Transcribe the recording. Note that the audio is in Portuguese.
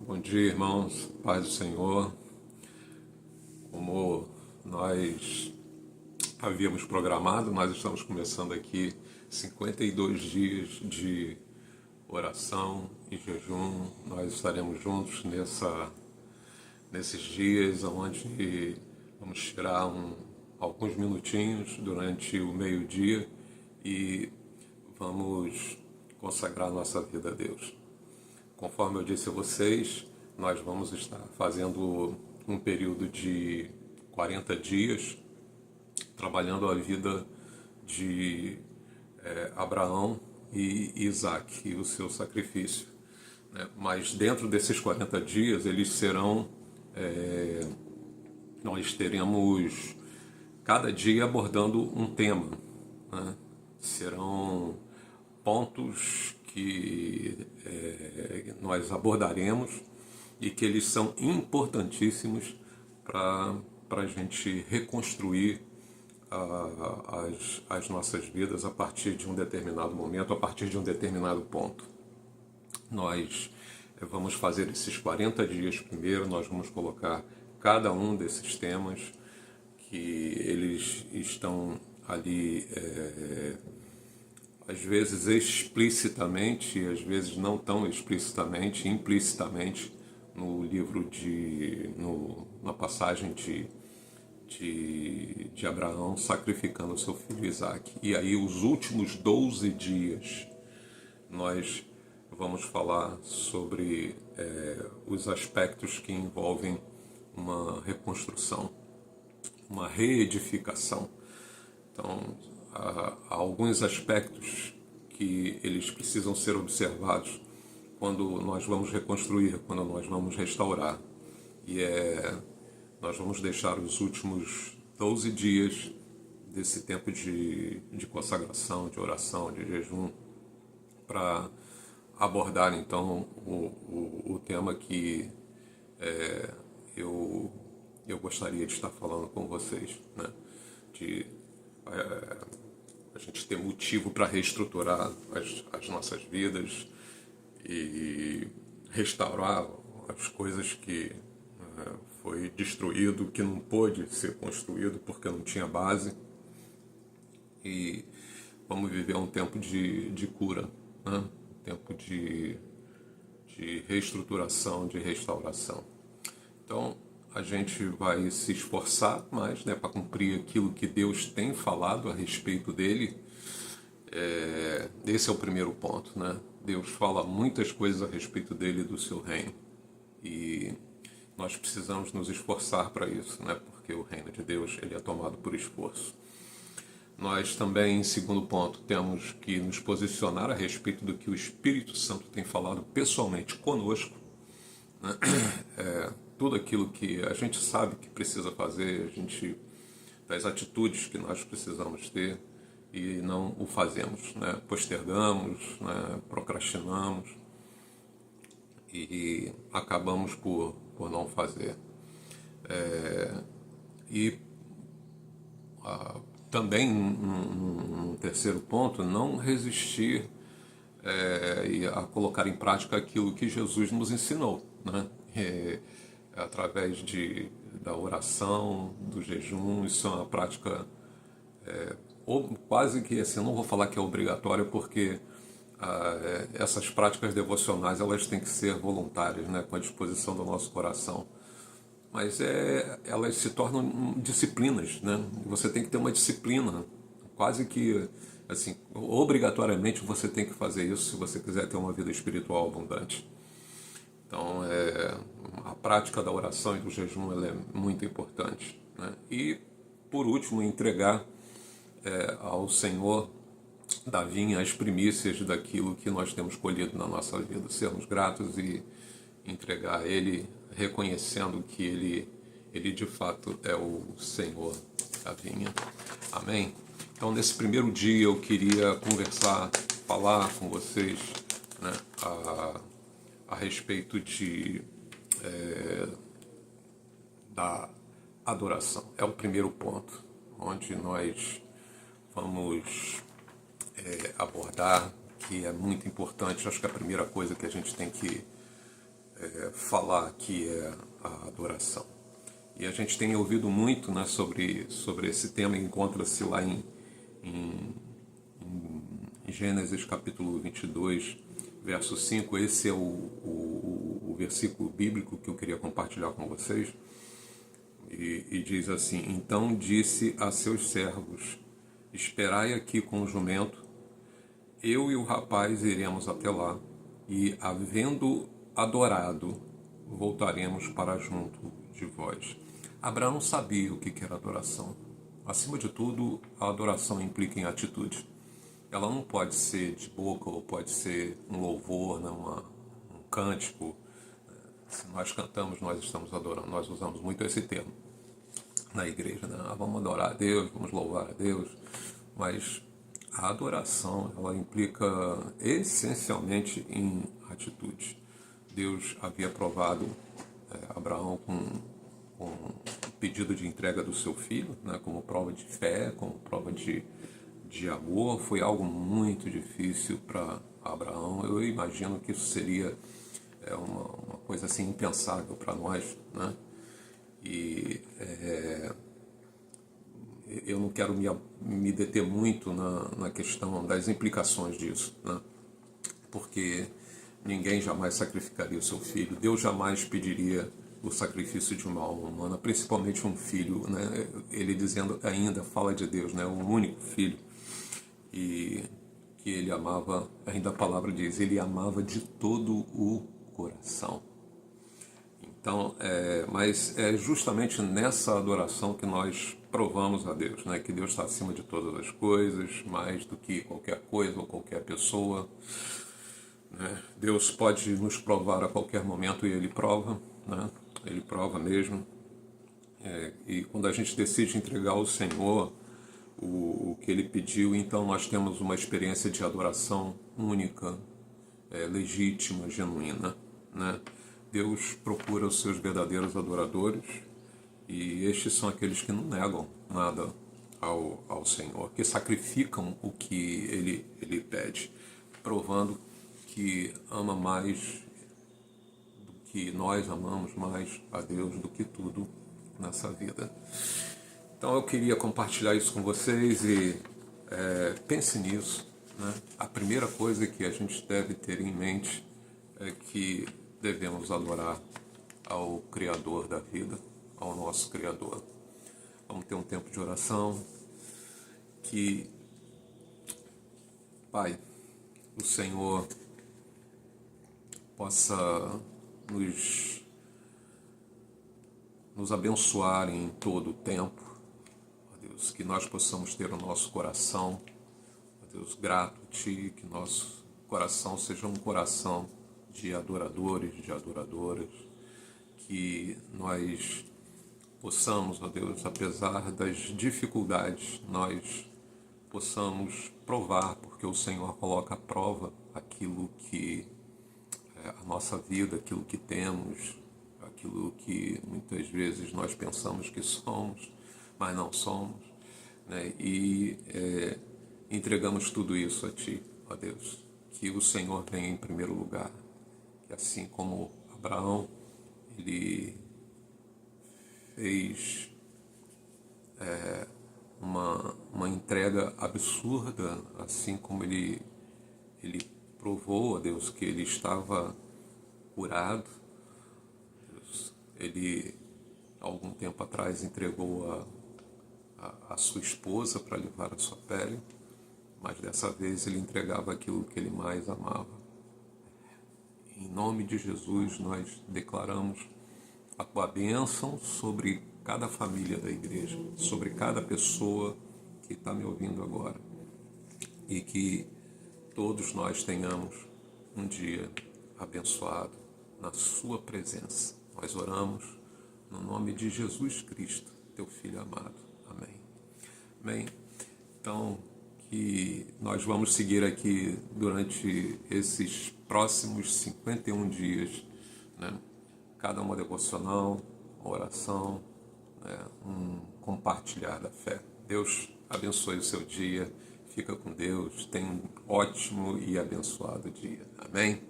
Bom dia, irmãos, paz do Senhor. Como nós havíamos programado, nós estamos começando aqui 52 dias de oração e jejum. Nós estaremos juntos nesses dias, onde vamos tirar alguns minutinhos durante o meio-dia e vamos consagrar nossa vida a Deus. Conforme eu disse a vocês, nós vamos estar fazendo um período de 40 dias, trabalhando a vida de Abraão e Isaac e o seu sacrifício. Mas dentro desses 40 dias, eles serão, nós teremos cada dia abordando um tema, né? Serão pontos que nós abordaremos e que eles são importantíssimos para a gente reconstruir as nossas vidas a partir de um determinado momento, a partir de um determinado ponto. Nós vamos fazer esses 40 dias primeiro, nós vamos colocar cada um desses temas que eles estão ali às vezes explicitamente, às vezes não tão explicitamente, implicitamente no livro na passagem de Abraão sacrificando o seu filho Isaac. E aí os últimos 12 dias nós vamos falar sobre os aspectos que envolvem uma reconstrução, uma reedificação. Então, há alguns aspectos que eles precisam ser observados quando nós vamos reconstruir, quando nós vamos restaurar. E nós vamos deixar os últimos 12 dias desse tempo de consagração, de oração, de jejum, para abordar então o tema que eu gostaria de estar falando com vocês, né? A gente ter motivo para reestruturar as nossas vidas e restaurar as coisas que foi destruído, que não pôde ser construído porque não tinha base. E vamos viver um tempo de cura, né? Um tempo de reestruturação, de restauração. Então, a gente vai se esforçar mais, né, para cumprir aquilo que Deus tem falado a respeito dele. Esse é o primeiro ponto, né? Deus fala muitas coisas a respeito dele e do seu reino. E nós precisamos nos esforçar para isso, né? Porque o reino de Deus ele é tomado por esforço. Nós também, em segundo ponto, temos que nos posicionar a respeito do que o Espírito Santo tem falado pessoalmente conosco, né? Tudo aquilo que a gente sabe que precisa fazer, das atitudes que nós precisamos ter e não o fazemos, né? Postergamos, né? Procrastinamos e acabamos por não fazer. Também, um terceiro ponto, não resistir a colocar em prática aquilo que Jesus nos ensinou, né? Através da oração, do jejum. Isso é uma prática quase que assim, eu não vou falar que é obrigatória, porque essas práticas devocionais elas têm que ser voluntárias, né, com a disposição do nosso coração. Mas elas se tornam disciplinas, né? Você tem que ter uma disciplina, quase que assim, obrigatoriamente você tem que fazer isso se você quiser ter uma vida espiritual abundante. Então, a prática da oração e do jejum ela é muito importante, né? E, por último, entregar ao Senhor da vinha as primícias daquilo que nós temos colhido na nossa vida. Sermos gratos e entregar a Ele, reconhecendo que Ele de fato é o Senhor da vinha. Amém? Então, nesse primeiro dia, eu queria falar com vocês, né, a respeito da adoração. É o primeiro ponto, onde nós vamos abordar, que é muito importante. Acho que a primeira coisa que a gente tem que falar que é a adoração. E a gente tem ouvido muito, né, sobre esse tema, encontra-se lá em Gênesis capítulo 22, verso 5. Esse é o versículo bíblico que eu queria compartilhar com vocês. E diz assim: então disse a seus servos, esperai aqui com o jumento, eu e o rapaz iremos até lá, e havendo adorado, voltaremos para junto de vós. Abraão sabia o que era adoração. Acima de tudo, a adoração implica em atitude. Ela não pode ser de boca, ou pode ser um louvor, né? Um cântico. Se nós cantamos, nós estamos adorando. Nós usamos muito esse termo na igreja, né? Vamos adorar a Deus, vamos louvar a Deus. Mas a adoração, ela implica essencialmente em atitude. Deus havia aprovado Abraão com o pedido de entrega do seu filho, né, como prova de fé, como prova de amor. Foi algo muito difícil para Abraão. Eu imagino que isso seria uma coisa assim impensável para nós, né? E eu não quero me deter muito na questão das implicações disso, né? Porque ninguém jamais sacrificaria o seu filho. Deus jamais pediria o sacrifício de uma alma humana, principalmente um filho, né? Ele dizendo ainda, fala de Deus, né? Um único filho. E que ele amava, ainda a palavra diz, ele amava de todo o coração. Então, mas é justamente nessa adoração que nós provamos a Deus, né? Que Deus está acima de todas as coisas, mais do que qualquer coisa ou qualquer pessoa, né? Deus pode nos provar a qualquer momento e Ele prova, né? Ele prova mesmo. E quando a gente decide entregar ao Senhor o que Ele pediu, então nós temos uma experiência de adoração única, legítima, genuína, né? Deus procura os seus verdadeiros adoradores, e estes são aqueles que não negam nada ao Senhor, que sacrificam o que Ele pede, provando que ama mais do que nós amamos mais a Deus do que tudo nessa vida. Então eu queria compartilhar isso com vocês e pense nisso, né? A primeira coisa que a gente deve ter em mente é que devemos adorar ao Criador da vida, ao nosso Criador. Vamos ter um tempo de oração. Que, Pai, o Senhor possa nos abençoar em todo o tempo, ó Deus, que nós possamos ter o nosso coração, ó Deus, grato a Ti, que nosso coração seja um coração de adoradores, de adoradoras, que nós possamos, ó Deus, apesar das dificuldades, nós possamos provar, porque o Senhor coloca à prova aquilo que a nossa vida, aquilo que temos, aquilo que muitas vezes nós pensamos que somos, mas não somos, né? E entregamos tudo isso a Ti, ó Deus, que o Senhor venha em primeiro lugar, que assim como Abraão, ele fez uma entrega absurda, assim como ele provou a Deus que ele estava curado. Ele, algum tempo atrás, entregou a sua esposa para levar a sua pele, mas dessa vez ele entregava aquilo que ele mais amava. Em nome de Jesus, nós declaramos a Tua bênção sobre cada família da igreja, sobre cada pessoa que está me ouvindo agora, e que todos nós tenhamos um dia abençoado na Sua presença. Nós oramos no nome de Jesus Cristo, Teu Filho amado. Amém. Amém. Então, que nós vamos seguir aqui durante esses próximos 51 dias, né? Cada uma devocional, uma oração, né? Um compartilhar da fé. Deus abençoe o seu dia. Fica com Deus. Tenha um ótimo e abençoado dia. Amém?